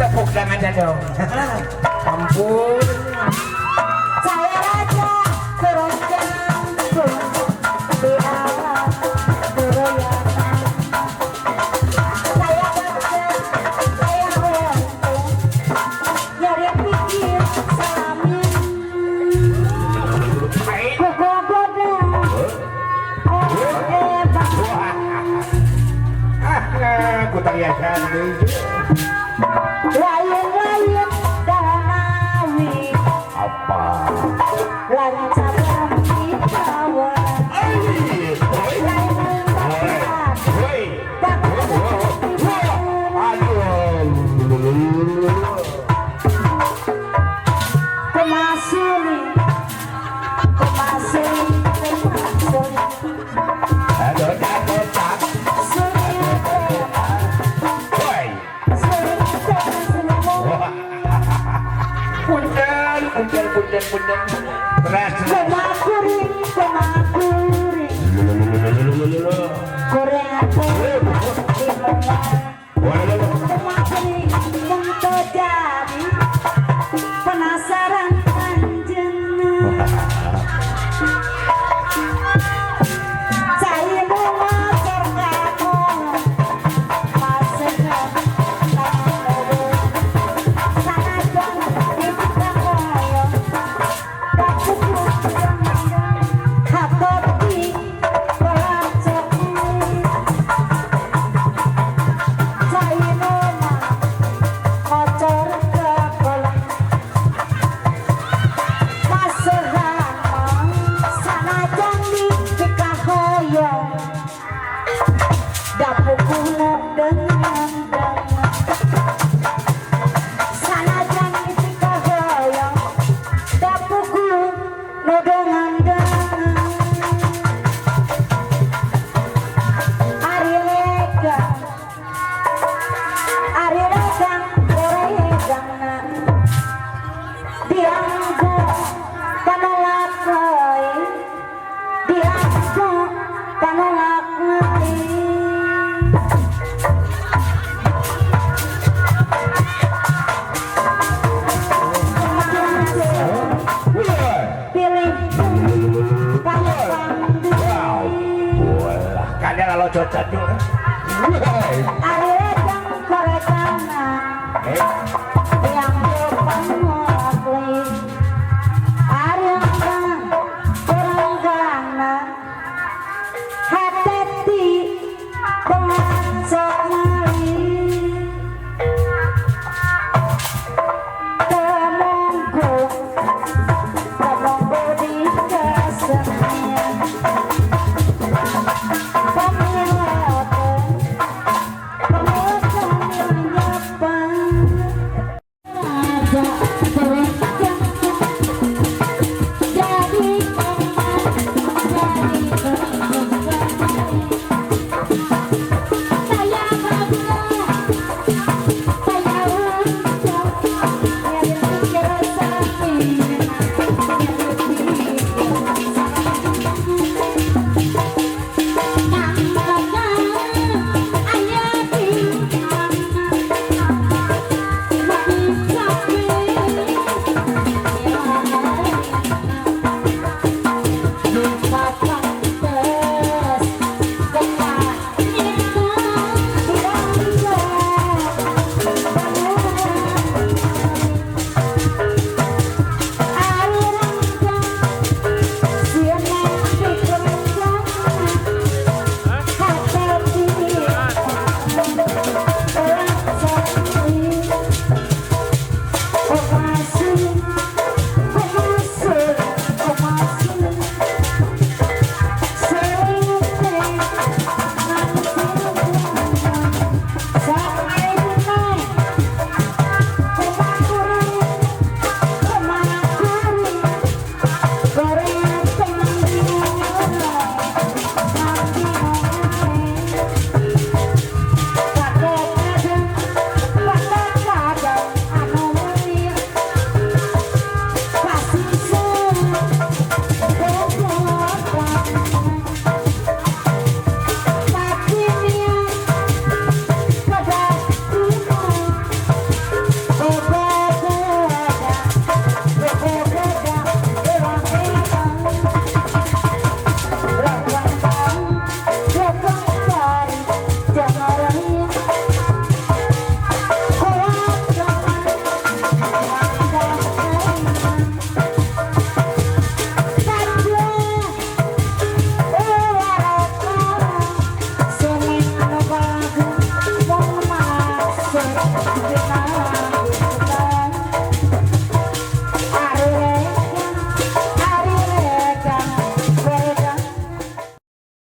Tepuk tangannya dong. Ampun. Saya raja keroncong di alam keroyokan. Saya baca, saya beruntung nyari pikir salamin. Kuku bodoh, hebat. Aku tak yakin. Lain-lain danawi Apa? lancar kita Punten. Beras. Kemakuring gorengan kemakuring yang terjadi penasaran kanjeng saya mau motor kamu masuknya sana dong di koyo hati pelacak saya nona motor ke kolam masukan sana janji jika hoyong dapur kuno dengan sana janji jika hoyong dapur kuno dengan Ari regang gorengan dianggo panolak lain dianggo panolak lain pilih Kalian kalau cocok juga. Ari regang gorengan dianggo panolak lain Ari regang gorengan hati pengacok malih temunggu di kesenian pemiloten yang nyepan Benar